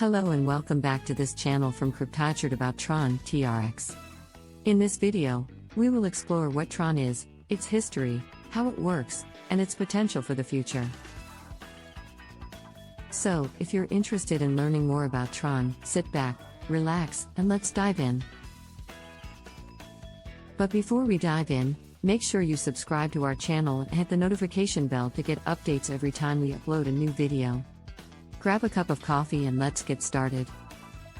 Hello and welcome back to this channel from cryptowichard about TRON, TRX. In this video, we will explore what TRON is, its history, how it works, and its potential for the future. So, if you're interested in learning more about TRON, sit back, relax, and let's dive in. But before we dive in, make sure you subscribe to our channel and hit the notification bell to get updates every time we upload a new video. Grab a cup of coffee and let's get started.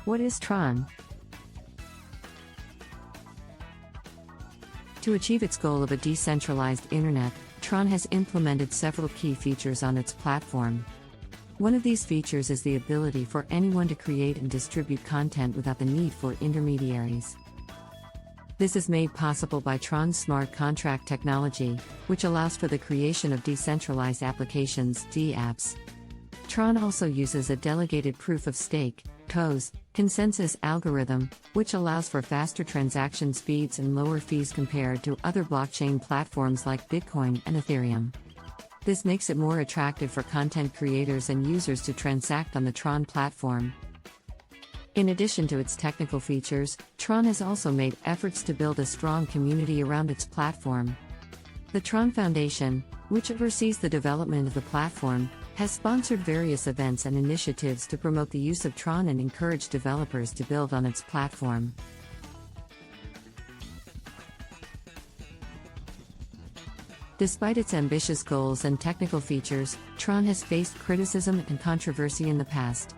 What is TRON? To achieve its goal of a decentralized internet, TRON has implemented several key features on its platform. One of these features is the ability for anyone to create and distribute content without the need for intermediaries. This is made possible by TRON's smart contract technology, which allows for the creation of decentralized applications, DApps. TRON also uses a delegated proof of stake, COS, consensus algorithm, which allows for faster transaction speeds and lower fees compared to other blockchain platforms like Bitcoin and Ethereum. This makes it more attractive for content creators and users to transact on the TRON platform. In addition to its technical features, TRON has also made efforts to build a strong community around its platform. The TRON Foundation, which oversees the development of the platform, has sponsored various events and initiatives to promote the use of TRON and encourage developers to build on its platform. Despite its ambitious goals and technical features, TRON has faced criticism and controversy in the past.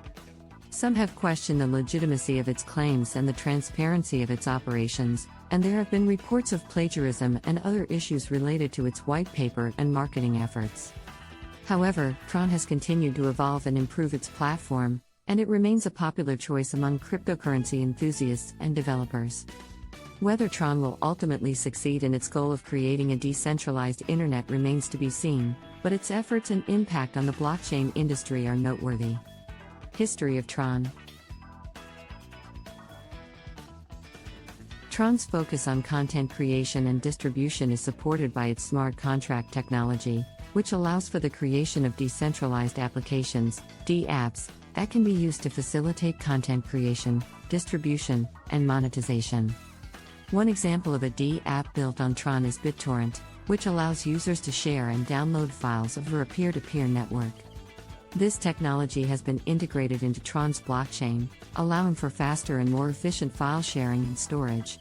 Some have questioned the legitimacy of its claims and the transparency of its operations, and there have been reports of plagiarism and other issues related to its white paper and marketing efforts. However, TRON has continued to evolve and improve its platform, and it remains a popular choice among cryptocurrency enthusiasts and developers. Whether TRON will ultimately succeed in its goal of creating a decentralized internet remains to be seen, but its efforts and impact on the blockchain industry are noteworthy. History of TRON. TRON's focus on content creation and distribution is supported by its smart contract technology, which allows for the creation of decentralized applications, DApps, that can be used to facilitate content creation, distribution, and monetization. One example of a DApp built on TRON is BitTorrent, which allows users to share and download files over a peer-to-peer network. This technology has been integrated into TRON's blockchain, allowing for faster and more efficient file sharing and storage.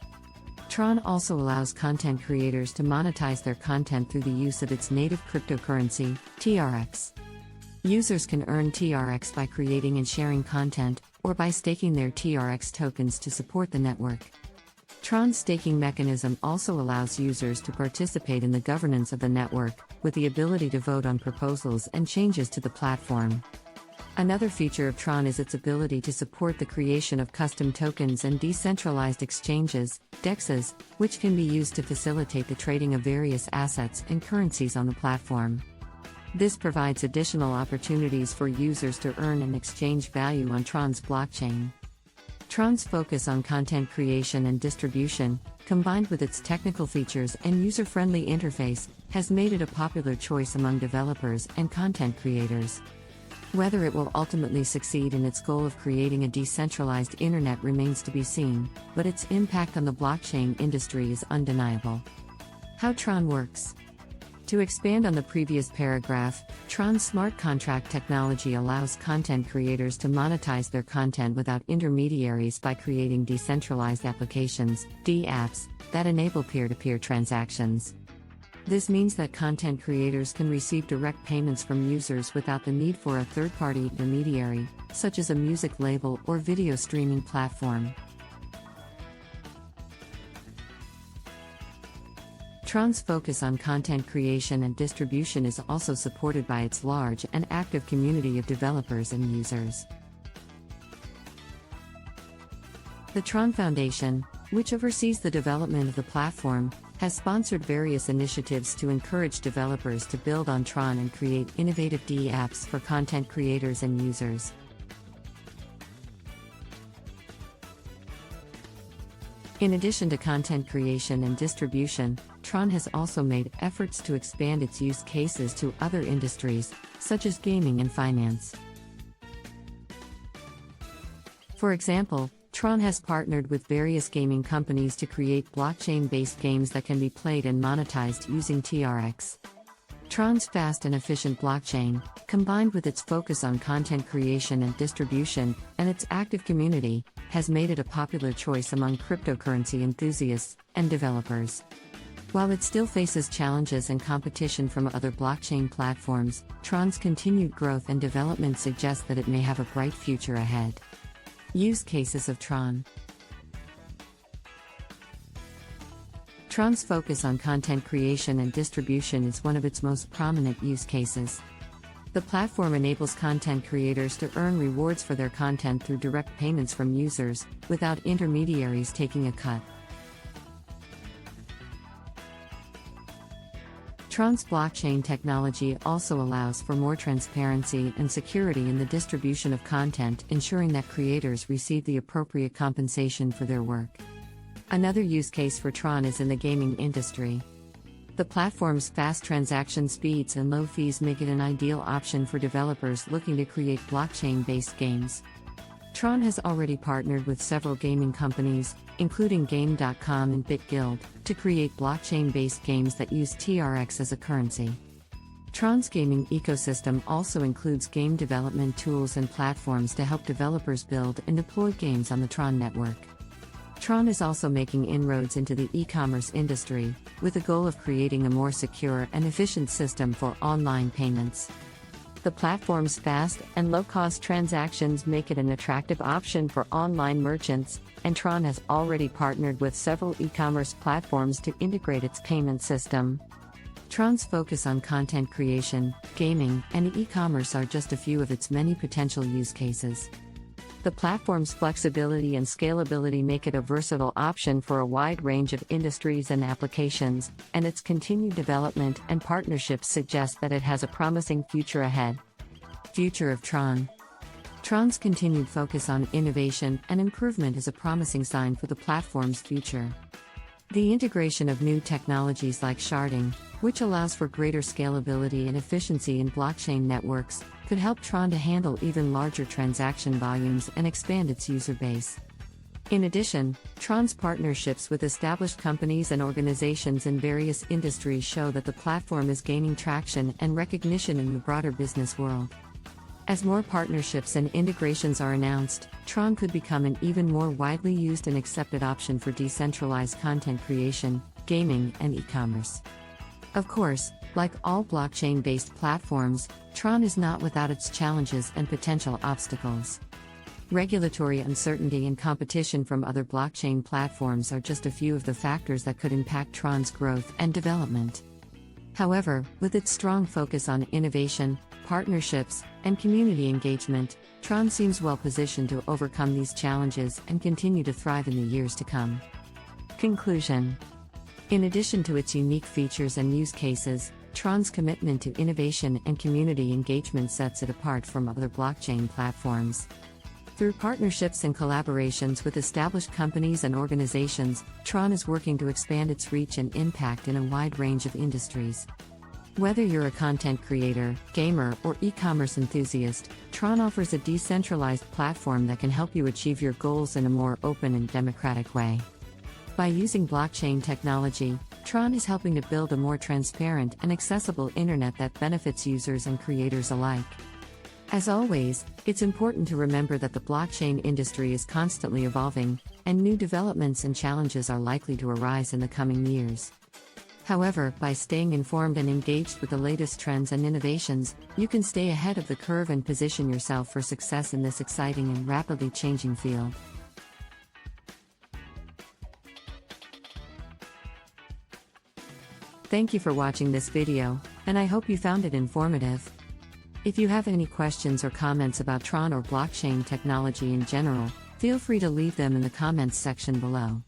TRON also allows content creators to monetize their content through the use of its native cryptocurrency, TRX. Users can earn TRX by creating and sharing content, or by staking their TRX tokens to support the network. TRON's staking mechanism also allows users to participate in the governance of the network, with the ability to vote on proposals and changes to the platform. Another feature of TRON is its ability to support the creation of custom tokens and decentralized exchanges, DEXs, which can be used to facilitate the trading of various assets and currencies on the platform. This provides additional opportunities for users to earn and exchange value on TRON's blockchain. TRON's focus on content creation and distribution, combined with its technical features and user-friendly interface, has made it a popular choice among developers and content creators. Whether it will ultimately succeed in its goal of creating a decentralized internet remains to be seen, but its impact on the blockchain industry is undeniable. How TRON works. To expand on the previous paragraph, TRON's smart contract technology allows content creators to monetize their content without intermediaries by creating decentralized applications, DApps, that enable peer-to-peer transactions. This means that content creators can receive direct payments from users without the need for a third-party intermediary, such as a music label or video streaming platform. TRON's focus on content creation and distribution is also supported by its large and active community of developers and users. The TRON Foundation, which oversees the development of the platform, has sponsored various initiatives to encourage developers to build on TRON and create innovative DApps for content creators and users. In addition to content creation and distribution, TRON has also made efforts to expand its use cases to other industries, such as gaming and finance. For example, TRON has partnered with various gaming companies to create blockchain-based games that can be played and monetized using TRX. TRON's fast and efficient blockchain, combined with its focus on content creation and distribution, and its active community, has made it a popular choice among cryptocurrency enthusiasts and developers. While it still faces challenges and competition from other blockchain platforms, TRON's continued growth and development suggest that it may have a bright future ahead. Use cases of TRON. TRON's focus on content creation and distribution is one of its most prominent use cases. The platform enables content creators to earn rewards for their content through direct payments from users, without intermediaries taking a cut. TRON's blockchain technology also allows for more transparency and security in the distribution of content, ensuring that creators receive the appropriate compensation for their work. Another use case for TRON is in the gaming industry. The platform's fast transaction speeds and low fees make it an ideal option for developers looking to create blockchain-based games. TRON has already partnered with several gaming companies, including Game.com and BitGuild, to create blockchain-based games that use TRX as a currency. TRON's gaming ecosystem also includes game development tools and platforms to help developers build and deploy games on the TRON network. TRON is also making inroads into the e-commerce industry, with the goal of creating a more secure and efficient system for online payments. The platform's fast and low-cost transactions make it an attractive option for online merchants, and TRON has already partnered with several e-commerce platforms to integrate its payment system. TRON's focus on content creation, gaming, and e-commerce are just a few of its many potential use cases. The platform's flexibility and scalability make it a versatile option for a wide range of industries and applications, and its continued development and partnerships suggest that it has a promising future ahead. Future of TRON. TRON's continued focus on innovation and improvement is a promising sign for the platform's future. The integration of new technologies like sharding, which allows for greater scalability and efficiency in blockchain networks, could help TRON to handle even larger transaction volumes and expand its user base. In addition, TRON's partnerships with established companies and organizations in various industries show that the platform is gaining traction and recognition in the broader business world. As more partnerships and integrations are announced, TRON could become an even more widely used and accepted option for decentralized content creation, gaming, and e-commerce. Of course, like all blockchain-based platforms, TRON is not without its challenges and potential obstacles. Regulatory uncertainty and competition from other blockchain platforms are just a few of the factors that could impact TRON's growth and development. However, with its strong focus on innovation, partnerships, and community engagement, TRON seems well positioned to overcome these challenges and continue to thrive in the years to come. Conclusion. In addition to its unique features and use cases, TRON's commitment to innovation and community engagement sets it apart from other blockchain platforms. Through partnerships and collaborations with established companies and organizations, TRON is working to expand its reach and impact in a wide range of industries. Whether you're a content creator, gamer, or e-commerce enthusiast, TRON offers a decentralized platform that can help you achieve your goals in a more open and democratic way. By using blockchain technology, TRON is helping to build a more transparent and accessible internet that benefits users and creators alike. As always, it's important to remember that the blockchain industry is constantly evolving, and new developments and challenges are likely to arise in the coming years. However, by staying informed and engaged with the latest trends and innovations, you can stay ahead of the curve and position yourself for success in this exciting and rapidly changing field. Thank you for watching this video, and I hope you found it informative. If you have any questions or comments about TRON or blockchain technology in general, feel free to leave them in the comments section below.